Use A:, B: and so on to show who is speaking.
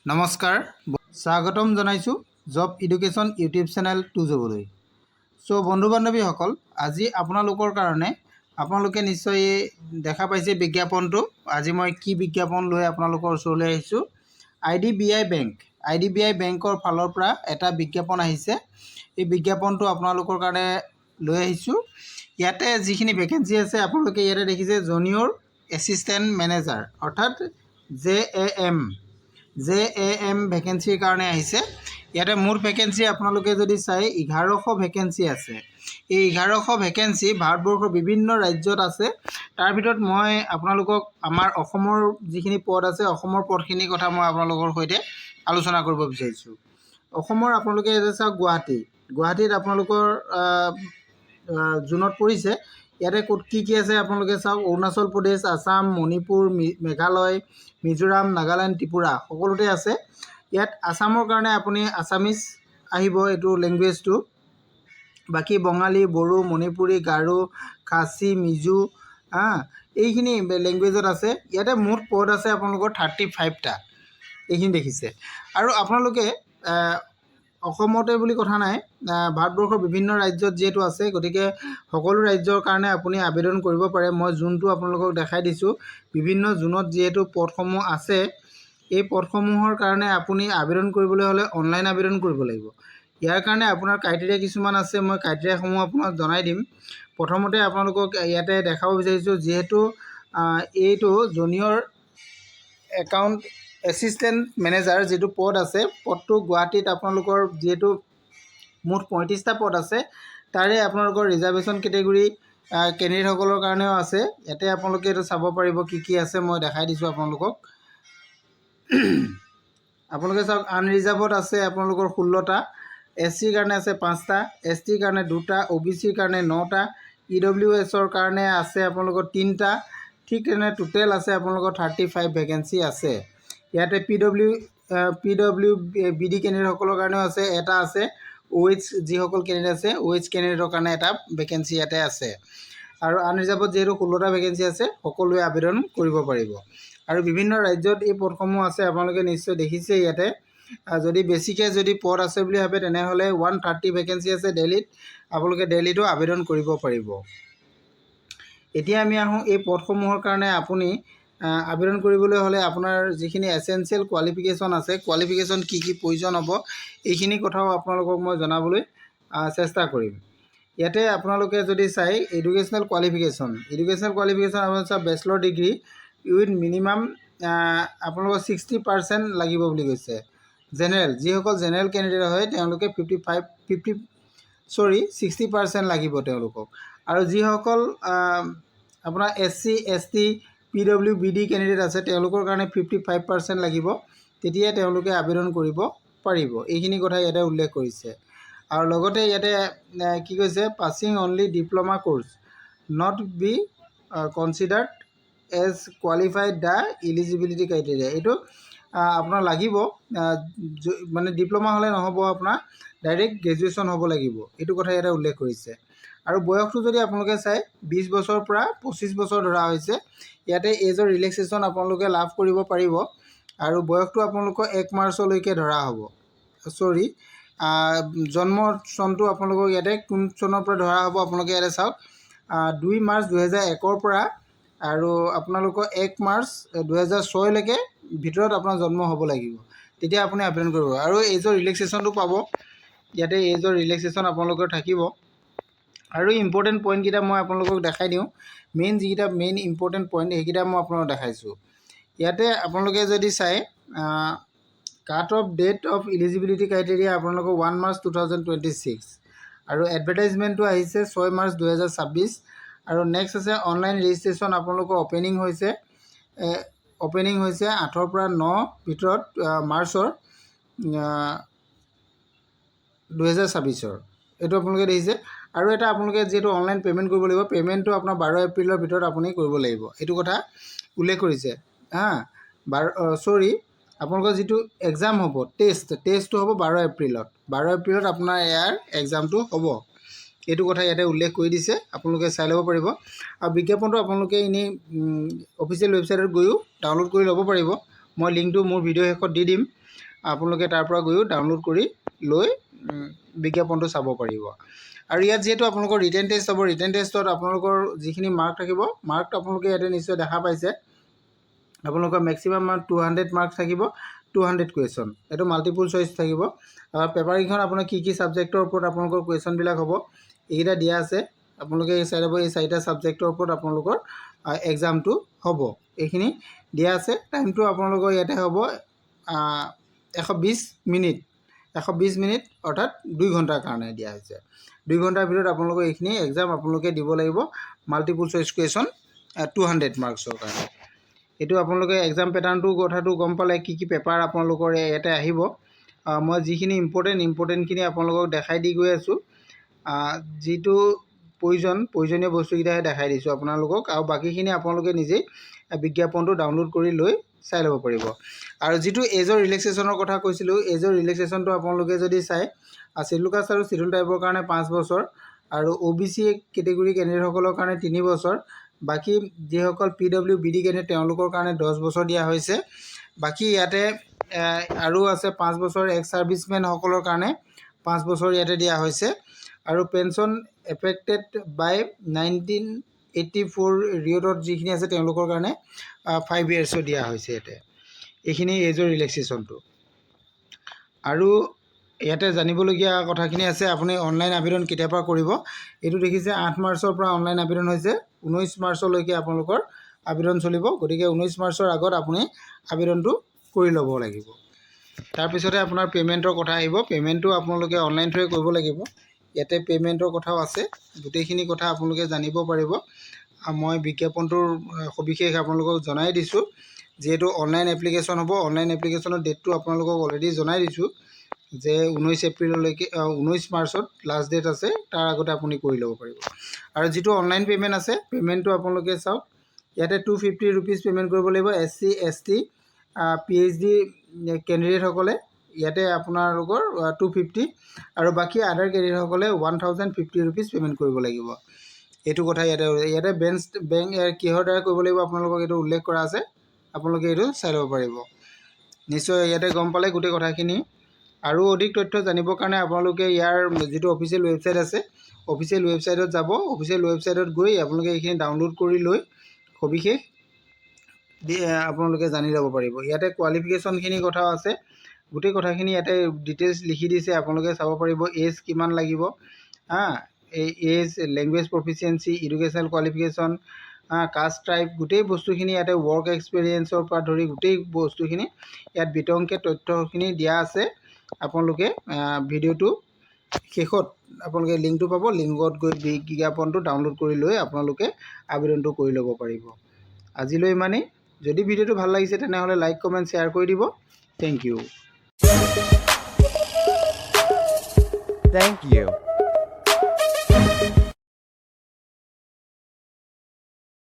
A: নমস্কাৰ, স্বাগতম জনাইছোঁ Job Education YouTube channel to জবলৈ। চ' বন্ধু বান্ধৱীসকল, আজি আপোনালোকৰ কাৰণে আপোনালোকে নিশ্চয় দেখা পাইছে বিজ্ঞাপনটো। আজি মই কি বিজ্ঞাপন লৈ আপোনালোকৰ ওচৰলৈ আহিছোঁ। IDBI বেংকৰ ফালৰ পৰা এটা বিজ্ঞাপন আহিছে। এই বিজ্ঞাপনটো আপোনালোকৰ কাৰণে লৈ আহিছোঁ। ইয়াতে যিখিনি ভেকেঞ্চি আছে আপোনালোকে ইয়াতে দেখিছে জুনিয়ৰ এছিষ্টেণ্ট মেনেজাৰ অৰ্থাৎ JAM ভেকেঞ্চিৰ কাৰণে আহিছে। ইয়াতে মুঠ ভেকেঞ্চি আপোনালোকে যদি চাই 1100 ভেকেঞ্চি আছে। এই 1100 ভেকেঞ্চি ভাৰতবৰ্ষৰ বিভিন্ন ৰাজ্যত আছে। তাৰ ভিতৰত মই আপোনালোকক আমাৰ অসমৰ যিখিনি পদ আছে, অসমৰ পদখিনিৰ কথা মই আপোনালোকৰ সৈতে আলোচনা কৰিব বিচাৰিছোঁ। অসমৰ আপোনালোকে এতিয়া চাওক গুৱাহাটীত আপোনালোকৰ জোনত পৰিছে। ইয়াতে ক'ত কি আছে আপোনালোকে চাওক। অৰুণাচল প্ৰদেশ, আসাম, মণিপুৰ, মেঘালয়, মিজোৰাম, নাগালেণ্ড, ত্ৰিপুৰা সকলোতে আছে। ইয়াত আসামৰ কাৰণে আপুনি আছামিজ আহিব, এইটো লেংগুৱেজটো। বাকী বঙালী, বড়ো, মণিপুৰী, গাৰো, খাচী, মিজো এইখিনি লেংগুৱেজত আছে। ইয়াতে মুঠ পদ আছে আপোনালোকৰ 35টা। এইখিনি দেখিছে। আৰু আপোনালোকে অসমতে বুলি কথা নাই, ভাৰতবৰ্ষৰ বিভিন্ন ৰাজ্যত যিহেতু আছে, গতিকে সকলো ৰাজ্যৰ কাৰণে আপুনি আবেদন কৰিব পাৰে। মই জোনটো আপোনালোকক দেখাই দিছোঁ। বিভিন্ন জোনত যিহেতু পদসমূহ আছে, এই পদসমূহৰ কাৰণে আপুনি আবেদন কৰিবলৈ হ'লে অনলাইন আবেদন কৰিব লাগিব। ইয়াৰ কাৰণে আপোনাৰ ক্ৰাইটেৰিয়া কিছুমান আছে, মই ক্ৰাইটেৰিয়াসমূহ আপোনাক জনাই দিম। প্ৰথমতে আপোনালোকক ইয়াতে দেখাব বিচাৰিছোঁ, যিহেতু এইটো জুনিয়ৰ একাউণ্ট এছিষ্টেণ্ট মেনেজাৰ যিটো পদ আছে, পদটো গুৱাহাটীত আপোনালোকৰ যিহেতু মুঠ 35টা পদ আছে, তাৰে আপোনালোকৰ ৰিজাৰ্ভেশ্যন কেটেগৰী কেণ্ডিডেটসকলৰ কাৰণেও আছে। ইয়াতে আপোনালোকে এইটো চাব পাৰিব কি আছে, মই দেখাই দিছোঁ আপোনালোকক। আপোনালোকে চাওক, আনৰিজাৰ্ভত আছে আপোনালোকৰ 16টা, SCৰ কাৰণে আছে 5টা, STৰ কাৰণে 2টা, OBCৰ কাৰণে 9টা, EWSৰ কাৰণে আছে আপোনালোকৰ 3টা। ঠিক তেনে টোটেল আছে আপোনালোকৰ 35 ভেকেঞ্চি আছে। ইয়াতে PWBD কেণ্ডিডেটসকলৰ কাৰণেও আছে, এটা আছে। OH যিসকল কেণ্ডিডেট আছে, OH কেণ্ডিডেটৰ কাৰণে এটা ভেকেঞ্চি ইয়াতে আছে। আৰু আনৰিজাৰ্ভত যিহেতু 16টা ভেকেঞ্চি আছে, সকলোৱে আবেদন কৰিব পাৰিব। আৰু বিভিন্ন ৰাজ্যত এই পদসমূহ আছে, আপোনালোকে নিশ্চয় দেখিছে। ইয়াতে যদি বেছিকৈ যদি পদ আছে বুলি ভাবে, তেনেহ'লে 130 ভেকেঞ্চি আছে দিল্লীত। আপোনালোকে দিল্লীতো আবেদন কৰিব পাৰিব। এতিয়া আমি আহোঁ এই পদসমূহৰ কাৰণে আপুনি আবেদন কৰিবলৈ হ'লে আপোনাৰ যিখিনি এছেঞ্চিয়েল কোৱালিফিকেশ্যন আছে, কোৱালিফিকেশ্যন কি প্ৰয়োজন হ'ব, এইখিনি কথাও আপোনালোকক মই জনাবলৈ চেষ্টা কৰিম। ইয়াতে আপোনালোকে যদি চাই এডুকেশ্যনেল কোৱালিফিকেশ্যন আপোনাৰ চাওক বেচেলৰ ডিগ্ৰী উইথ মিনিমাম আপোনালোকৰ 60% লাগিব বুলি কৈছে। যিসকল জেনেৰেল কেণ্ডিডেট হয় তেওঁলোকে 60% লাগিব তেওঁলোকক। আৰু যিসকল আপোনাৰ SC ST PWBD কেণ্ডিডেট আছে, তেওঁলোকৰ কাৰণে 55% লাগিব, তেতিয়াই তেওঁলোকে আবেদন কৰিব পাৰিব। এইখিনি কথা ইয়াতে উল্লেখ কৰিছে। আৰু লগতে ইয়াতে কি কৈছে, passing only diploma course not be considered as qualified the eligibility criteria. এইটো আপোনাৰ লাগিব, মানে ডিপ্ল'মা হ'লে নহ'ব, আপোনাৰ ডাইৰেক্ট গ্ৰেজুৱেশ্যন হ'ব লাগিব। এইটো কথা ইয়াতে উল্লেখ কৰিছে। আৰু বয়সটো যদি আপোনালোকে চাই 20 বছৰৰ পৰা 25 বছৰ ধৰা হৈছে। ইয়াতে এজৰ ৰিলেক্সেশ্যন আপোনালোকে লাভ কৰিব পাৰিব। আৰু বয়সটো আপোনালোকৰ 1 মাৰ্চলৈকে ধৰা হ'ব। জন্ম চনটো আপোনালোকক ইয়াতে কোন চনৰ পৰা ধৰা হ'ব, আপোনালোকে ইয়াতে চাওক। 2 মাৰ্চ 2001ৰ পৰা আৰু আপোনালোকৰ 1 মাৰ্চ 2006লৈকে ভিতৰত আপোনাৰ জন্ম হ'ব লাগিব, তেতিয়া আপুনি আবেদন কৰিব। আৰু এজৰ ৰিলেক্সেশ্যনটো পাব। ইয়াতে এজৰ ৰিলেক্সেশ্যন আপোনালোকৰ থাকিব। আৰু ইম্পৰ্টেণ্ট পইণ্টকেইটা মই আপোনালোকক দেখাই দিওঁ। মেইন ইম্পৰ্টেণ্ট পইণ্ট সেইকেইটা মই আপোনালোকক দেখাইছোঁ। ইয়াতে আপোনালোকে যদি চাই cut off date of eligibility criteria আপোনালোকৰ 1 মাৰ্চ 2026। আৰু এডভাৰটাইজমেণ্টটো আহিছে 6 মাৰ্চ 2026। আৰু নেক্সট আছে অনলাইন ৰেজিষ্ট্ৰেশ্যন আপোনালোকৰ অ'পেনিং হৈছে 8ৰ পৰা 9 ভিতৰত মাৰ্চৰ 2026। এইটো আপোনালোকে দেখিছে। আৰু এটা আপোনালোকে যিহেতু অনলাইন পে'মেণ্ট কৰিব লাগিব, পে'মেণ্টটো আপোনাৰ 12 এপ্ৰিলৰ ভিতৰত আপুনি কৰিব লাগিব। এইটো কথা উল্লেখ কৰিছে। আপোনালোকৰ যিটো এক্সাম হ'ব, টেষ্টটো হ'ব 12 এপ্ৰিলত। 12 এপ্ৰিলত আপোনাৰ ইয়াৰ এক্সামটো হ'ব। এইটো কথা ইয়াতে উল্লেখ কৰি দিছে, আপোনালোকে চাই ল'ব পাৰিব। আৰু বিজ্ঞাপনটো আপোনালোকে এনেই অফিচিয়েল ৱেবছাইটত গৈও ডাউনলোড কৰি ল'ব পাৰিব। মই লিংকটো মোৰ ভিডিঅ' শেষত দি দিম। আপোনালোকে তাৰ পৰা গৈও ডাউনলোড কৰি লৈ বিজ্ঞাপনটো চাব পাৰিব। আৰু ইয়াত যিহেতু আপোনালোকৰ ৰিটেন টেষ্ট হ'ব, ৰিটেন টেষ্টত আপোনালোকৰ যিখিনি মাৰ্ক থাকিব, মাৰ্কটো আপোনালোকে ইয়াতে নিশ্চয় দেখা পাইছে। আপোনালোকৰ মেক্সিমাম মাৰ্ক 200 মাৰ্ক থাকিব, 200 কুৱেশ্যন। এইটো মাল্টিপুল চইচ থাকিব। পেপাৰকেইখন আপোনাৰ কি কি ছাবজেক্টৰ ওপৰত আপোনালোকৰ কুৱেশ্যনবিলাক হ'ব এইকেইটা দিয়া আছে। আপোনালোকে এই চাই ল'ব, এই 4টা ছাবজেক্টৰ ওপৰত আপোনালোকৰ এক্সামটো হ'ব, এইখিনি দিয়া আছে। টাইমটো আপোনালোকৰ ইয়াতে হ'ব 120 মিনিট, 120 মিনিট অৰ্থাৎ 2 ঘণ্টাৰ কাৰণে দিয়া হৈছে। 2 ঘণ্টাৰ ভিতৰত আপোনালোকৰ এইখিনি এক্সাম আপোনালোকে দিব লাগিব, মাল্টিপুল চইচ কুৱেশ্যন 200 মাৰ্কছৰ কাৰণে। এইটো আপোনালোকে এক্সাম পেটাৰ্ণটো কথাটো গম পালে, কি কি পেপাৰ আপোনালোকৰ ইয়াতে আহিব। মই যিখিনি ইম্পৰ্টেণ্টখিনি আপোনালোকক দেখাই দি গৈ আছোঁ। যিটো প্ৰয়োজনীয় বস্তুকেইটাহে দেখাই দিছোঁ আপোনালোকক, আৰু বাকীখিনি আপোনালোকে নিজেই বিজ্ঞাপনটো ডাউনলোড কৰি লৈ চাই ল'ব পাৰিব। আৰু যিটো এজৰ ৰিলেক্সেশ্যনৰ কথা কৈছিলোঁ, এজৰ ৰিলেক্সেশ্যনটো আপোনালোকে যদি চাই, চিডুল কাষ্ট আৰু চিডুল ট্ৰাইবৰ কাৰণে 5 বছৰ, আৰু OBC কেটেগৰী কেণ্ডিডেটসকলৰ কাৰণে 3 বছৰ, বাকী যিসকল PWBD কেণ্ডিডেট তেওঁলোকৰ কাৰণে 10 বছৰ দিয়া হৈছে। বাকী ইয়াতে আৰু আছে 5 বছৰ এক্স ছাৰ্ভিচমেনসকলৰ কাৰণে 5 বছৰ ইয়াতে দিয়া হৈছে। আৰু পেঞ্চন এফেক্টেড বাই 1984 ৰিঅ'ডত যিখিনি আছে তেওঁলোকৰ কাৰণে 5 ইয়াৰ্ছো দিয়া হৈছে ইয়াতে। এইখিনি এজৰ ৰিলেক্সেশ্যনটো। আৰু ইয়াতে জানিবলগীয়া কথাখিনি আছে, আপুনি অনলাইন আবেদন কেতিয়াৰ পৰা কৰিব। এইটো দেখিছে 8 মাৰ্চৰ পৰা অনলাইন আবেদন হৈছে, 19 মাৰ্চলৈকে আপোনালোকৰ আবেদন চলিব। গতিকে 19 মাৰ্চৰ আগত আপুনি আবেদনটো কৰি ল'ব লাগিব। তাৰপিছতে আপোনাৰ পে'মেণ্টৰ কথা আহিব। পে'মেণ্টটো আপোনালোকে অনলাইন থ্ৰুৱে কৰিব লাগিব। ইয়াতে পে'মেণ্টৰ কথাও আছে, গোটেইখিনি কথা আপোনালোকে জানিব পাৰিব। মই বিজ্ঞাপনটোৰ সবিশেষ আপোনালোকক জনাই দিছোঁ। যিহেতু অনলাইন এপ্লিকেশ্যন হ'ব, অনলাইন এপ্লিকেশ্যনৰ ডেটটো আপোনালোকক অলৰেডি জনাই দিছোঁ যে 19 এপ্ৰিললৈকে 19 মাৰ্চত লাষ্ট ডেট আছে, তাৰ আগতে আপুনি কৰি ল'ব পাৰিব। আৰু যিটো অনলাইন পে'মেণ্ট আছে, পে'মেণ্টটো আপোনালোকে চাওক, ইয়াতে 250 ৰুপিজ পে'মেণ্ট কৰিব লাগিব। SC ST PhD কেণ্ডিডেটসকলে ইয়াতে আপোনালোকৰ 250, আৰু বাকী আদাৰ কেণ্ডিডেটসকলে 1050 ৰুপিজ পে'মেণ্ট কৰিব লাগিব। এইটো কথা ইয়াতে বেংক কিহৰ দ্বাৰা কৰিব লাগিব আপোনালোকক এইটো উল্লেখ কৰা আছে, আপোনালোকে এইটো চাই ল'ব পাৰিব। নিশ্চয় ইয়াতে গম পালে গোটেই কথাখিনি। আৰু অধিক তথ্য জানিবৰ কাৰণে আপোনালোকে ইয়াৰ যিটো অফিচিয়েল ৱেবছাইট আছে, অফিচিয়েল ৱেবছাইটত যাব। অফিচিয়েল ৱেবছাইটত গৈ আপোনালোকে এইখিনি ডাউনলোড কৰি লৈ সবিশেষ আপোনালোকে জানি ল'ব পাৰিব। ইয়াতে কোৱালিফিকেশ্যনখিনি কথাও আছে, গোটেই কথাখিনি ইয়াতে ডিটেইলছ লিখি দিছে, আপোনালোকে চাব পাৰিব। এজ কিমান লাগিব, এই age, language proficiency, educational qualification, caste type, গোটেই বস্তুখিনি ইয়াতে ৱৰ্ক এক্সপিৰিয়েঞ্চৰ পৰা ধৰি গোটেই বস্তুখিনি ইয়াত বিতংকে তথ্যখিনি দিয়া আছে। আপোনালোকে ভিডিঅ'টো শেষত আপোনালোকে লিংকটো পাব, লিংকত গৈ বিজ্ঞাপনটো ডাউনলোড কৰি লৈ আপোনালোকে আবেদনটো কৰি ল'ব পাৰিব। আজিলৈ ইমানেই। যদি ভিডিঅ'টো ভাল লাগিছে তেনেহ'লে লাইক, কমেণ্ট, শ্বেয়াৰ কৰি দিব। Thank U.